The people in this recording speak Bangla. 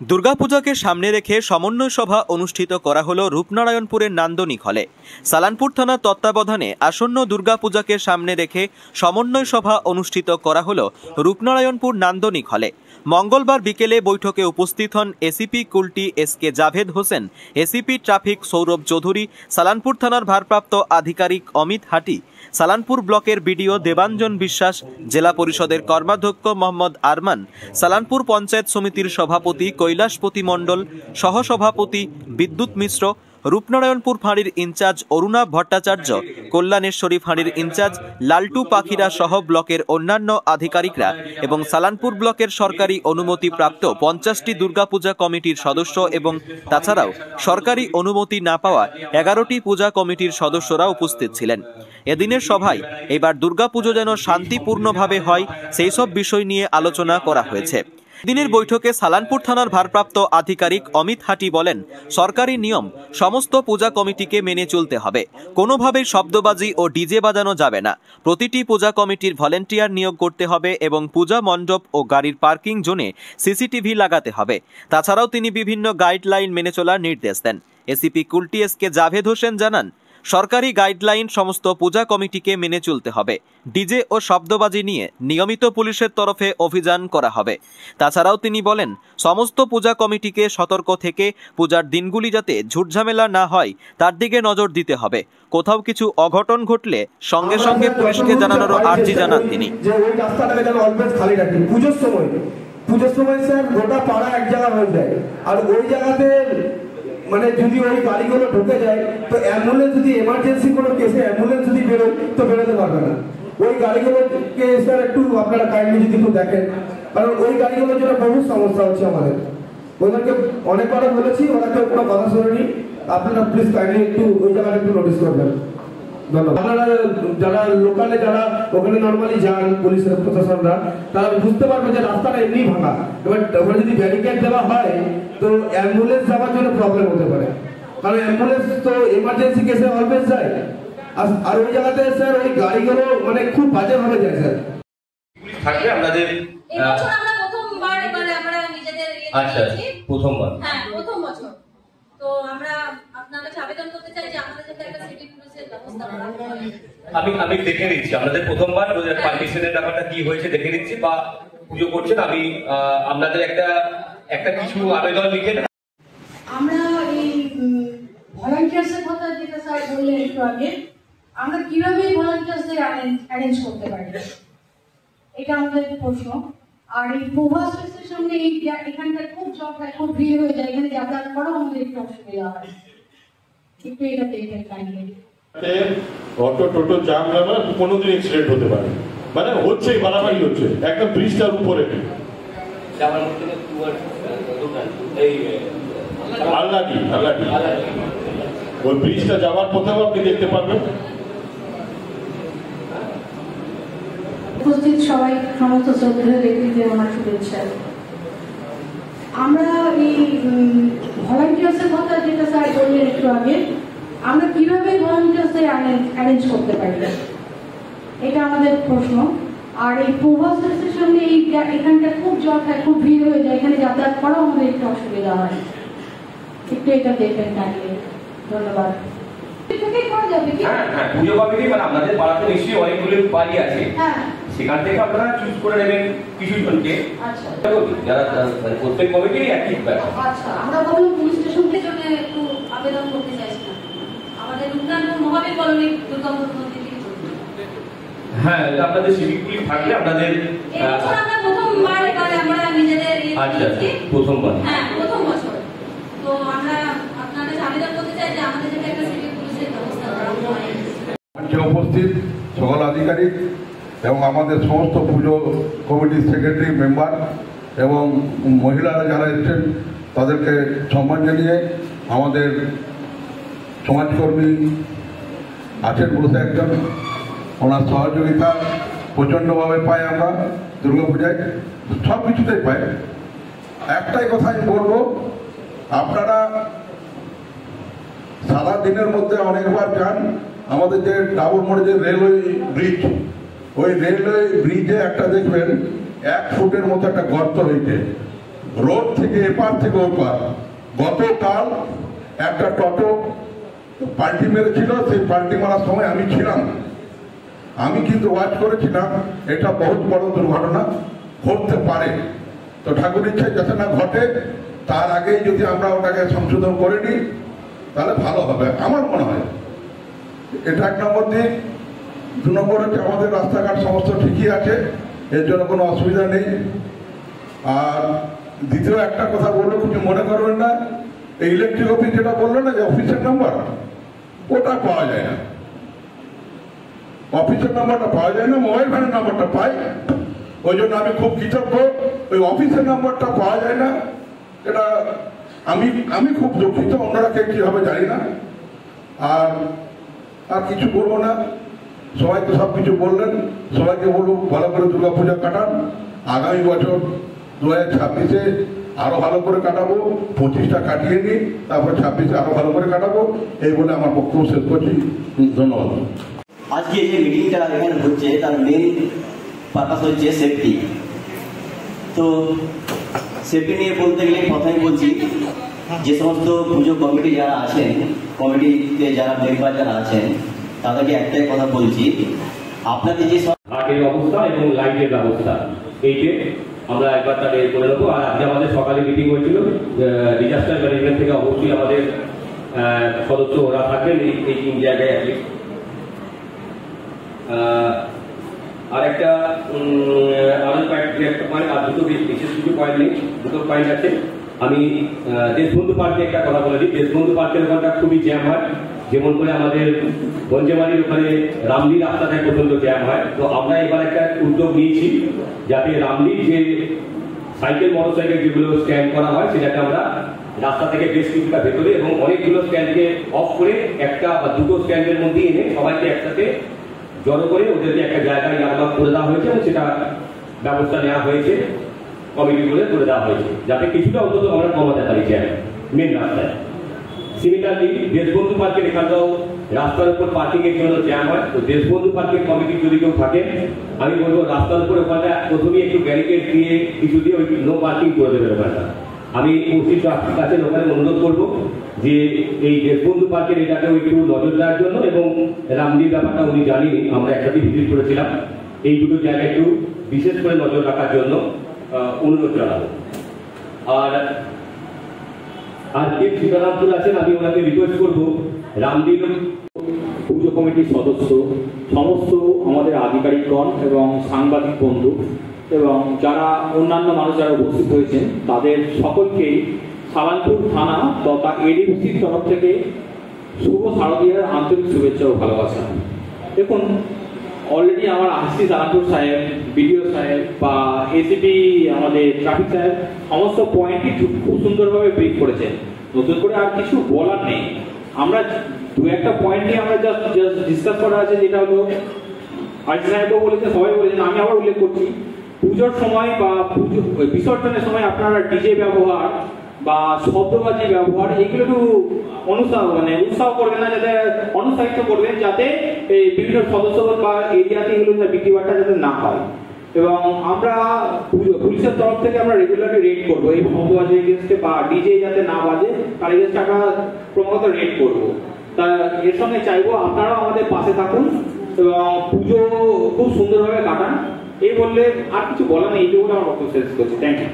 দুর্গাপূজাকে সামনে রেখে সমন্বয় সভা অনুষ্ঠিত করা হলো রূপনারায়ণপুরের নান্দনিক হলে। সালানপুর থানার তত্ত্বাবধানে আসন্ন দুর্গাপূজাকে সামনে রেখে সমন্বয় সভা অনুষ্ঠিত করা হলো রূপনারায়ণপুর নান্দনিক হলে। মঙ্গলবার বিকেলে বৈঠকে উপস্থিত হন ACP Kulti SK Javed Hossain, ACP traffic Sourav Chowdhury, Salanpur থানার ভারপ্রাপ্ত আধিকারিক অমিত হাটি, সালানপুর ব্লকের বিডিও দেবাঞ্জন বিশ্বাস, জেলা পরিষদের কর্মাধ্যক্ষ মোহাম্মদ আরমান, সালানপুর পঞ্চায়েত সমিতির সভাপতি কৈলাসপতি মণ্ডল, সহসভাপতি বিদ্যুৎ মিশ্র, রূপনারায়ণপুর ফাঁড়ির ইনচার্জ অরুণা ভট্টাচার্য, কল্যাণেশ্বরী ফাঁড়ির ইনচার্জ লালটু পাখিরা সহ ব্লকের অন্যান্য আধিকারিকরা এবং সালানপুর ব্লকের সরকারি অনুমতিপ্রাপ্ত 50টি দুর্গাপূজা কমিটির সদস্য এবং তাছাড়াও সরকারি অনুমতি না পাওয়া 11টি পূজা কমিটির সদস্যরা উপস্থিত ছিলেন। এদিনের সভায় এবার দুর্গাপুজো যেন শান্তিপূর্ণভাবে হয় সেই সব বিষয় নিয়ে আলোচনা করা হয়েছে। দিনের বৈঠকে সালানপুর থানার ভারপ্রাপ্ত আধিকারিক অমিত হাটি বলেন, সরকারি নিয়ম সমস্ত পূজা কমিটিকে মেনে চলতে হবে। কোনোভাবেই শব্দবাজি ও ডিজে বাজানো যাবে না। প্রতিটি পূজা কমিটির ভলেন্টিয়ার নিয়োগ করতে হবে এবং পূজা মণ্ডপ ও গাড়ির পার্কিং জোনে সিসিটিভি লাগাতে হবে। তাছাড়াও তিনি বিভিন্ন গাইডলাইন মেনে চলার নির্দেশ দেন। এসিপি কুলটি এসকে জাভেদ হোসেন জানান, সরকারি গাইডলাইন সমস্ত পূজা কমিটিকে মেনে চলতে হবে। ডিজে ও শব্দবাজি নিয়ে নিয়মিত পুলিশের তরফে অভিযান করা হবে। তাছাড়াও তিনি বলেন, সমস্ত পূজা কমিটিকে সতর্ক থেকে পূজার দিনগুলি যাতে ঝুটঝামেলা না হয় তার দিকে নজর দিতে হবে। কোথাও কিছু অঘটন ঘটলে সঙ্গে সঙ্গে পুলিশকে জানানোরও আর্জি জানান তিনি। পুজোর সময় স্যার গোটা পাড়া এক জায়গা হয়ে যায়, আর ওই জায়গাতে মানে যদি ওই গাড়িগুলো ঢুকে যায় তো অ্যাম্বুলেন্স যদি এমার্জেন্সি কোনো কেসে অ্যাম্বুলেন্স যদি বেরোয় তো বেরোতে পারবে না। ওই গাড়িগুলোকে স্যার একটু আপনারা কাইন্ডলি যদি একটু দেখেন, কারণ ওই গাড়িগুলোর জন্য বহু সমস্যা হচ্ছে আমাদের। ওদেরকে অনেকবার বলেছি, ওরা কেউ কোনো কথা শোনেনি। আপনারা প্লিজ কাইন্ডলি একটু ওই জায়গাটা একটু নোটিস করবেন। ধন্যবাদ। আপনারা যারা লোকালে যারা ওখানে নর্মালি যান পুলিশের প্রশাসনরা, তারা বুঝতে পারবে যে রাস্তাটা এমনি ভাঙা। এবার ওখানে যদি ব্যারিকেড দেওয়া হয় তো অ্যাম্বুলেন্স যাওয়ার জন্য প্রবলেম হতে পারে, কারণ অ্যাম্বুলেন্স তো এমার্জেন্সি কেসে অলওয়েজ যায়। আর ওই জায়গাতে স্যার ওই গাড়িগুলো মানে খুব বাজেভাবে যায় স্যার। থাকবে আপনাদের এবছর আমরা প্রথমবার এবারে আমরা নিজেদের আচ্ছা প্রথমবার, হ্যাঁ প্রথম বছর। তো আমরা আপনাদের কাছে আবেদন করতে চাই যে আমাদের যাতে একটা সিটি পুলিশের ব্যবস্থা করা হয়। আমি দেখে নিচ্ছি আপনাদের প্রথমবার পারমিশনের ব্যাপারটা কি হয়েছে দেখে নিচ্ছি, বা পুজো করছেন আমি আপনাদের একটা কিছু আবেদন লিখে আমরা এই ভলান্টিয়ার্সের কথা যেটা স্যার বললেন একটু আগে, আমরা কিভাবে ভলান্টিয়ার্সদের অ্যারেঞ্জ করতে পারি, এটা আমাদের প্রশ্ন। আর এই প্রভাসের সঙ্গে এই এখানটা খুব জটলা, খুব ভিড় হয়ে যায়, এখানে যাতায়াত করাও আমাদের একটু অসুবিধা হয়, একটু এটা দেখবেন কাইন্ডলি। অটো টোটো জ্যাম হবে, কোনোদিন অ্যাক্সিডেন্ট হতে পারে, মানে হচ্ছেই বাড়াবাড়ি হচ্ছে একদম ব্রিজটার উপরে। ওই ব্রিজটা যাওয়ার পথেও আপনি দেখতে পারবেন। উপস্থিত সবাই সমস্ত শ্রদ্ধেয় ব্যক্তিদের আমার শুভেচ্ছা। আমরা এই ভলান্টিয়ার্সের কথা যেটা স্যার বললেন একটু আগে, আমরা কিভাবে ভলান্টিয়ার্সদের অ্যারেঞ্জ করতে পারি, এটা আমাদের প্রশ্ন। আর এই প্রভাসের সঙ্গে এই এখানটা খুব জটলা, খুব ভিড় হয়ে যায়, এখানে যাতায়াত করাও আমাদের একটু অসুবিধা হয়, একটু এটা দেখবেন কাইন্ডলি। ধন্যবাদ। পুজো কমিটি মানে আপনাদের পাড়াতে নিশ্চয়ই অনেকগুলো বাড়ি আছে, সেখান থেকে আপনারা চুজ করে নেবেন কিছু জনকে। আচ্ছা, যারা প্রত্যেক কমিটি একই ব্যাপার। আচ্ছা, আমরা বলুন পুলিশ স্টেশনের জন্য একটু আবেদন করতে চাইছিলাম। আমাদের রূপনারায়ণপুর মহাবীর কলোনি দুর্গাপুর মন্দির থেকে চলবে। হ্যাঁ, আপনাদের সিভিক পুলিশ থাকলে আপনাদের এবছর আমরা প্রথমবার এবারে আমরা নিজেদের আচ্ছা প্রথমবার, হ্যাঁ প্রথম বছর। তো আমরা আপনাদের কাছে আবেদন করতে চাই যে আমাদের যাতে একটা সিটি পুলিশের ব্যবস্থা করা হয়। উপস্থিত সকল আধিকারিক এবং আমাদের সমস্ত পুজো কমিটির সেক্রেটারি মেম্বার এবং মহিলারা যারা এসেছেন তাদেরকে সম্মান জানিয়ে, আমাদের সমাজকর্মী আছেন বলতে একজন, ওনার সহযোগিতা প্রচণ্ডভাবে পাই আমরা দুর্গাপূজায়, সব কিছুতেই পাই। একটাই কথাই বলবো, আপনারা সারা দিনের মধ্যে অনেকবার যান আমাদের যে ডাবল মোড়ে যে রেলওয়ে ব্রিজ, ওই রেলওয়ে ব্রিজে একটা দেখবেন 1 ফুটের মতো একটা গর্ত হয়েছে, রোড থেকে এপার থেকে ওপার। গতকাল একটা টোটো পাল্টি মেরেছিল, সেই পাল্টি মারার সময় আমি ছিলাম, আমি কিন্তু ওয়াচ করেছিলাম। এটা বহুত বড় দুর্ঘটনা ঘটতে পারে, তো ঠাকুর ইচ্ছায় যাতে না ঘটে তার আগেই যদি আমরা ওটাকে সংশোধন করে নিই তাহলে ভালো হবে আমার মনে হয়। এটা 1 নম্বর দিক। 2 নম্বর হচ্ছে আমাদের রাস্তাঘাট সমস্ত ঠিকই আছে, এর জন্য কোনো অসুবিধা নেই। আর দ্বিতীয় একটা কথা বললো, কিছু মনে করবেন না, এই ইলেকট্রিক অফিস যেটা বললো না যে অফিসের নাম্বার, ওটা পাওয়া যায় না। অফিসের নাম্বারটা পাওয়া যায় না, মোবাইল ভ্যানের নাম্বারটা পাই, ওই জন্য আমি খুব কৃতজ্ঞ। ওই অফিসের নাম্বারটা পাওয়া যায় না, এটা আমি খুব দুঃখিত, অন্যরা কে কি হবে জানি না। আর কিছু বলবো না, সবাই তো সব কিছু বললেন। সবাইকে বলবো ভালো করে দুর্গাপূজা কাটান। আগামী বছর 2026-এ আরো ভালো করে কাটাবো। 25টা কাটিয়ে নিই, তারপর 26-এ আরো ভালো করে কাটাবো। এই বলে আমার বক্তব্য শেষ করছি। ধন্যবাদ। আজকে যে মিটিংটা এখানে হচ্ছে তার মেন পারপাস হচ্ছে সেফটি। তো সেফটি নিয়ে বলতে গেলে প্রথমে বলছি, যে সমস্ত পুজো কমিটি যারা আছেন, কমিটিতে যারা মেম্বার যারা আছেন, তাদেরকে একটাই কথা বলছি, আপনাদের যে ঘাটের অবস্থা এবং লাইটের ব্যবস্থা, এইটা আমরা একবার তাদের করে নেবো। আর আজকে আমাদের সকালে মিটিং হয়েছিল, ডিজাস্টার ম্যানেজমেন্ট থেকে অবশ্যই আমাদের সদস্য ওরা থাকবেন এই 3 জায়গায়। আর একটা মানে আর দুটো বিশেষ কিছু পয়েন্ট নেই, দুটো পয়েন্ট আছে। আমি দেশবন্ধু পার্কে একটা কথা বলে দিই। দেশবন্ধু পার্কের ওখানটা খুবই জ্যাম হয়, যেমন করে আমাদের গঞ্জেমারির ওখানে রামলি রাস্তাটায় প্রচন্ড জ্যাম হয়। তো আমরা এবার একটা উদ্যোগ নিয়েছি, যাতে রামলির যে সাইকেল মোটরসাইকেল যেগুলো স্ট্যান্ড করা হয়, সেটাকে আমরা রাস্তা থেকে বেশ কিছুটা ভেতরে এবং অনেকগুলো স্ট্যান্ডকে অফ করে 1টা বা 2টো স্ট্যান্ডের মধ্যে এনে সবাইকে একসাথে জড়ো করে ওদেরকে একটা জায়গায় ইয়ারমার্ক করে দেওয়া হয়েছে এবং সেটা ব্যবস্থা নেওয়া হয়েছে, কমিটিগুলো করে দেওয়া হয়েছে, যাতে কিছুটা অন্তত আমরা কমাতে পারি জ্যাম মেন রাস্তায়। সিমিলারলি দেশবন্ধু পার্কের এখানটাও রাস্তার উপর পার্কিং এর জন্য জ্যাম হয়। তো দেশবন্ধু পার্কের কমিটি যদি কেউ থাকে, আমি বলবো রাস্তার উপর ওখানটা প্রথমেই একটু ব্যারিকেড দিয়ে কিছু দিয়ে ওই নো পার্কিং করে দেবেন ওখানটা। আমি উপস্থিত কাছে ওখানে অনুরোধ করবো যে এই দেশবন্ধু পার্কের এটাকেও একটু নজর দেওয়ার জন্য, এবং রামলির ব্যাপারটা উনি জানিনি, আমরা একসাথে ভিজিট করেছিলাম, এই দুটো জায়গায় একটু বিশেষ করে নজর রাখার জন্য অনুরোধ জানাবো। আর কে সীতারামপুর আছেন, আমি ওনাকে রিকোয়েস্ট করবো, রামলির পুজো কমিটির সদস্য, সমস্ত আমাদের আধিকারিকগণ এবং সাংবাদিক বন্ধু এবং যারা অন্যান্য মানুষ যারা উপস্থিত হয়েছেন, তাদের সকলকেই সালানপুর থানা তথা এডিসির তরফ থেকে শুভ শারদীয়ার আন্তরিক শুভেচ্ছা ও ভালোবাসা। দেখুন, অলরেডি আমার আসছি সালানপুর সাহেব, বিডিও সাহেব বা এসিপি আমাদের ট্রাফিক সাহেব সমস্ত পয়েন্টই খুব সুন্দরভাবে ব্রিফ করেছেন। নতুন করে আর কিছু বলার নেই। আমরা 2-1টা পয়েন্ট নিয়ে আমরা জাস্ট ডিসকাস করা আছে, যেটা হলো আইসি সাহেবও বলেছেন, সবাই বলেছেন, আমি আবার উল্লেখ করছি, পুজোর সময় বা পুজো বিসর্জনের সময় আপনারা ডিজে ব্যবহার বা শব্দবাজি ব্যবহার এগুলো একটু উৎসাহ করবেন না, যাতে অনুৎসাহিত করবেন, যাতে এই বিভিন্ন সদস্যগণ বা এরিয়াতে এগুলো বিক্রি বাট্টা যাতে না হয়। এবং আমরা পুলিশের তরফ থেকে আমরা রেগুলারলি রেড করবো এই শব্দবাজি এগেন্স্টে বা ডিজে যাতে না বাজে, তার এগেন্স্টে আমরা ক্রমাগত রেড করবো। তা এর সঙ্গে চাইবো আপনারাও আমাদের পাশে থাকুন এবং পুজো খুব সুন্দরভাবে কাটান। এই বললে আর কিছু বলা নেই, এইটুকু আমার বক্তব্য শেষ করছি। Thank you.